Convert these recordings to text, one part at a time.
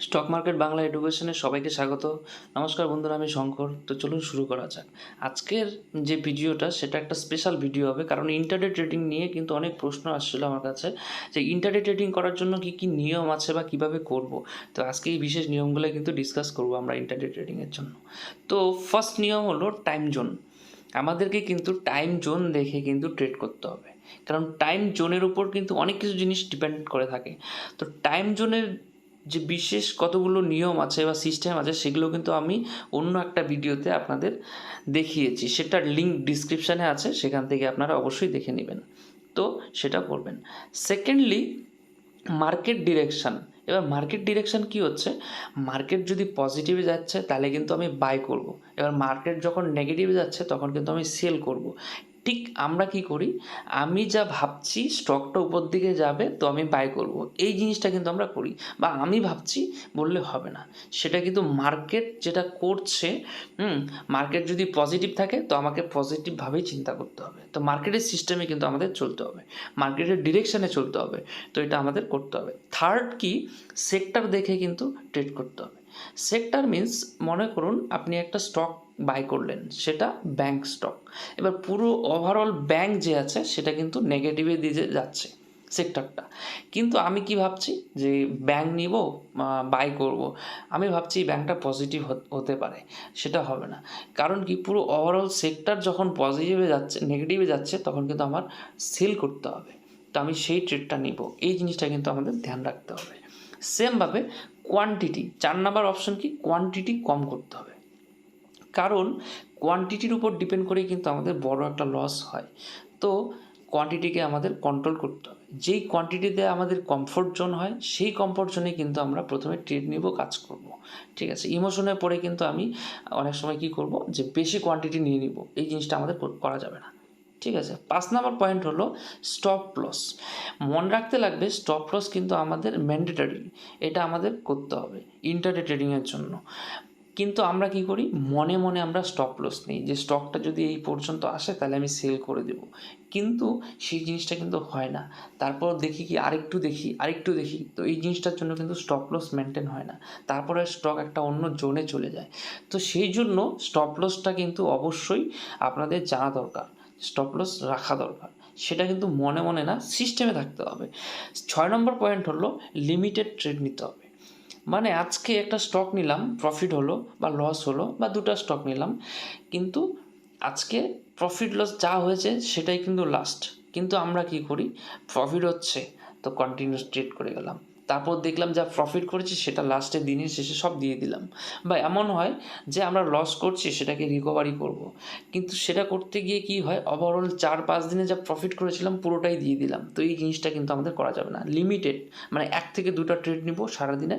Stock market Bangla এডুকেশনে সবাইকে স্বাগত। নমস্কার বন্ধুরা, আমি শঙ্কর। তো চলুন শুরু করা যাক। আজকের যে ভিডিওটা সেটা একটা স্পেশাল ভিডিও হবে, কারণ ইন্টারডে ট্রেডিং নিয়ে কিন্তু অনেক প্রশ্ন আসছিল আমার কাছে যে ইন্টারডে ট্রেডিং করার জন্য কী কী নিয়ম আছে বা কীভাবে করব। তো আজকে এই বিশেষ নিয়মগুলো কিন্তু ডিসকাস করব আমরা ইন্টারডে ট্রেডিংয়ের জন্য। তো ফার্স্ট নিয়ম হলো টাইম জোন। আমাদেরকে কিন্তু টাইম জোন দেখে কিন্তু ট্রেড করতে হবে, কারণ টাইম জোনের উপর কিন্তু অনেক কিছু জিনিস ডিপেন্ড করে থাকে। তো টাইম জোনের যে বিশেষ কতগুলো নিয়ম আছে বা সিস্টেম আছে সেগুলো কিন্তু আমি অন্য একটা ভিডিওতে আপনাদের দেখিয়েছি, সেটার লিঙ্ক ডিসক্রিপশানে আছে, সেখান থেকে আপনারা অবশ্যই দেখে নেবেন। তো সেটা করবেন। Secondly, market direction. এবার মার্কেট ডিরেকশান কী হচ্ছে, মার্কেট যদি পজিটিভে যাচ্ছে তাহলে কিন্তু আমি বাই করব, এবার মার্কেট যখন নেগেটিভে যাচ্ছে তখন কিন্তু আমি সেল করব। ঠিক আমরা কি করি, আমি যা ভাবছি স্টকটা উপর দিকে যাবে তো আমি বাই করব, এই জিনিসটা কিন্তু আমরা করি। বা আমি ভাবছি বললে হবে না, সেটা কিন্তু মার্কেট যেটা করছে। মার্কেট যদি পজিটিভ থাকে তো আমাকে পজিটিভভাবেই চিন্তা করতে হবে। তো মার্কেটের সিস্টেমে কিন্তু আমাদের চলতে হবে, মার্কেটের ডিরেকশানে চলতে হবে। তো এটা আমাদের করতে হবে। থার্ড কি, সেক্টর দেখে কিন্তু ট্রেড করতে হবে। সেক্টর মিন্স, মনে করুন আপনি একটা স্টক বাই করলেন, সেটা ব্যাংক স্টক। এবার পুরো ওভারঅল ব্যাংক যে আছে সেটা কিন্তু নেগেটিভে দিয়ে যাচ্ছে সেক্টরটা, কিন্তু আমি কি ভাবছি যে ব্যাংক নিব, বাই করব, আমি ভাবছি ব্যাংকটা পজিটিভ হতে পারে, সেটা হবে না। কারণ কি, পুরো ওভারঅল সেক্টর যখন পজিটিভে যাচ্ছে নেগেটিভে যাচ্ছে তখন কিন্তু আমার সেল করতে হবে, তো আমি সেই ট্রেডটা নিব, এই জিনিসটা কিন্তু আমাদের ধ্যান রাখতে হবে। সেমভাবে কোয়ান্টিটি, 4 নাম্বার অপশন কি, কোয়ান্টিটি কম করতে হবে, কারণ কোয়ান্টিটির উপর ডিপেন্ড করেই কিন্তু আমাদের বড় একটা লস হয়। তো কোয়ান্টিটিকে আমাদের কন্ট্রোল করতে হবে। যেই কোয়ান্টিটিতে আমাদের কমফোর্ট জোন হয় সেই কমফোর্ট জোনে কিন্তু আমরা প্রথমে ট্রেড নিব, কাজ করব। ঠিক আছে, ইমোশনে পড়ে কিন্তু আমি অনেক সময় কি করব, যে বেশি কোয়ান্টিটি নিয়ে নিব, এই জিনিসটা আমাদের করা যাবে না। ঠিক আছে, 5 নাম্বার পয়েন্ট হলো স্টপ লস। মনে রাখতে লাগবে, স্টপ লস কিন্তু আমাদের ম্যান্ডেটরি, এটা আমাদের করতে হবে ইন্টারডে ট্রেডিংয়ের জন্য। কিন্তু আমরা কি করি, মনে মনে আমরা স্টপ লস নিই, যে স্টকটা যদি এই পর্যন্ত আসে তাহলে আমি সেল করে দেব, কিন্তু সেই জিনিসটা কিন্তু হয় না। তারপর দেখি কি, আরেকটু দেখি, তো এই জিনিসটার জন্য কিন্তু স্টপ লস মেনটেন হয় না, তারপরে স্টক একটা অন্য জোনে চলে যায়। তো সেই জন্য স্টপ লসটা কিন্তু অবশ্যই আপনাদের জানা দরকার, স্টপ লস রাখা দরকার, সেটা কিন্তু মনে মনে না, সিস্টেমে থাকতে হবে। 6 নম্বর পয়েন্ট হলো লিমিটেড ট্রেড নিতে হবে। মানে আজকে একটা স্টক নিলাম, প্রফিট হলো বা লস হলো, বা দুটো স্টক নিলাম, কিন্তু আজকে প্রফিট লস যা হয়েছে সেটাই কিন্তু লাস্ট। কিন্তু আমরা কি করি, প্রফিট হচ্ছে তো কন্টিনিউস ট্রেড করে গেলাম, তারপর দেখলাম যা প্রফিট করেছি সেটা লাস্টে দিনের শেষে সব দিয়ে দিলাম। বা এমন হয় যে আমরা লস করছি সেটাকে রিকভারি করব, কিন্তু সেটা করতে গিয়ে কি হয়, ওভারঅল 4-5 দিনে যা প্রফিট করেছিলাম পুরোটাই দিয়ে দিলাম। তো এই জিনিসটা কিন্তু আমাদের করা যাবে না। লিমিটেড, মানে 1 থেকে 2টা ট্রেড নিব সারাদিনে,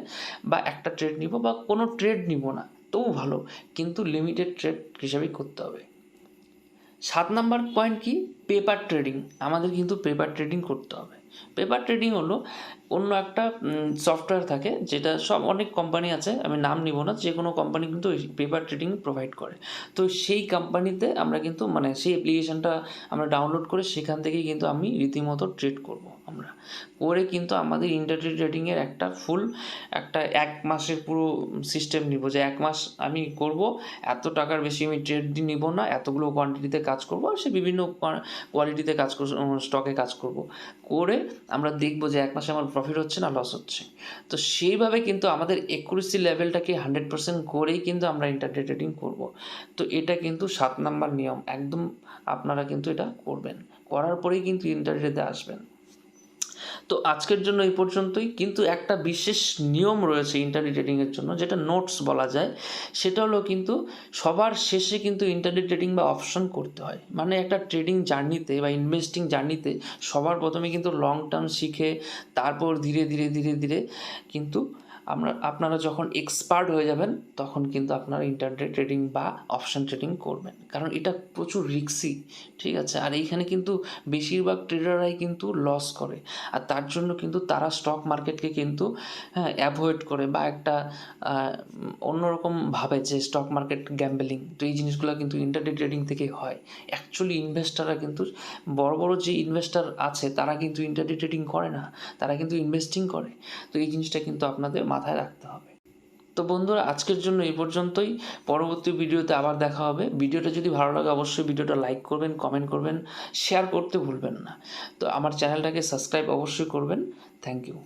বা একটা ট্রেড নিব, বা কোনো ট্রেড নিব না তবু ভালো, কিন্তু লিমিটেড ট্রেড হিসাবেই করতে হবে। 7 নাম্বার পয়েন্ট কি, পেপার ট্রেডিং। আমাদের কিন্তু পেপার ট্রেডিং করতে হবে। পেপার ট্রেডিং হলো অন্য একটা সফটওয়্যার থাকে, যেটা অনেক কোম্পানি আছে, আমি নাম নিব না, যে কোনো কোম্পানি কিন্তু ওই পেপার ট্রেডিং প্রোভাইড করে। তো সেই কোম্পানিতে আমরা কিন্তু সেই অ্যাপ্লিকেশানটা আমরা ডাউনলোড করে সেখান থেকেই কিন্তু আমি রীতিমতো ট্রেড করব, আমরা করে কিন্তু আমাদের ইন্টারডে ট্রেডিংয়ের একটা ফুল একটা 1 মাসের পুরো সিস্টেম নিব, যে 1 মাস আমি করব, এত টাকার বেশি আমি ট্রেড নিব না, এতগুলো কোয়ান্টিটিতে কাজ করব, আর সে বিভিন্ন কোয়ালিটিতে কাজ স্টকে কাজ করব, করে আমরা দেখব যে 1 মাসে আমার প্রফিট হচ্ছে না লস হচ্ছে। তো সেইভাবে কিন্তু আমাদের অ্যাকুরেসি লেভেলটাকে 100% করেই কিন্তু আমরা ইন্টারডে ট্রেডিং করব। তো এটা কিন্তু 7 নাম্বার নিয়ম, একদম আপনারা কিন্তু এটা করবেন, করার পরেই কিন্তু ইন্টারডেতে আসবেন। তো আজকের জন্য এই পর্যন্তই, কিন্তু একটা বিশেষ নিয়ম রয়েছে ইন্টারডে ট্রেডিংয়ের জন্য, যেটা নোটস বলা যায়। সেটা হলো কিন্তু সবার শেষে কিন্তু ইন্টারডে ট্রেডিং বা অপশন করতে হয়। মানে একটা ট্রেডিং জার্নিতে বা ইনভেস্টিং জার্নিতে সবার প্রথমে কিন্তু লং টার্ম শিখে তারপর ধীরে ধীরে ধীরে ধীরে কিন্তু আপনারা যখন এক্সপার্ট হয়ে যাবেন তখন কিন্তু আপনারা ইন্টারডে ট্রেডিং বা অপশন ট্রেডিং করবেন, কারণ এটা প্রচুর রিস্কি। ঠিক আছে, আর এইখানে কিন্তু বেশিরভাগ ট্রেডাররাই কিন্তু লস করে, আর তার জন্য কিন্তু তারা স্টক মার্কেটকে কিন্তু অ্যাভয়েড করে, বা একটা অন্যরকম ভাবে যে স্টক মার্কেট গ্যাম্বলিং। তো এই জিনিসগুলো কিন্তু ইন্টারডে ট্রেডিং থেকে হয়। অ্যাকচুয়ালি ইনভেস্টাররা কিন্তু বড় বড় যে ইনভেস্টার আছে তারা কিন্তু ইন্টারডে ট্রেডিং করে না, তারা কিন্তু ইনভেস্টিং করে। তো এই জিনিসটা কিন্তু আপনাদের মাথায় রাখতে হবে। তো বন্ধুরা, আজকের জন্য এই পর্যন্তই। পরবর্তী ভিডিওতে আবার দেখা হবে। ভিডিওটা যদি ভালো লাগে অবশ্যই ভিডিওটা লাইক করবেন, কমেন্ট করবেন, শেয়ার করতে ভুলবেন না। তো আমার চ্যানেলটাকে সাবস্ক্রাইব অবশ্যই করবেন। Thank you.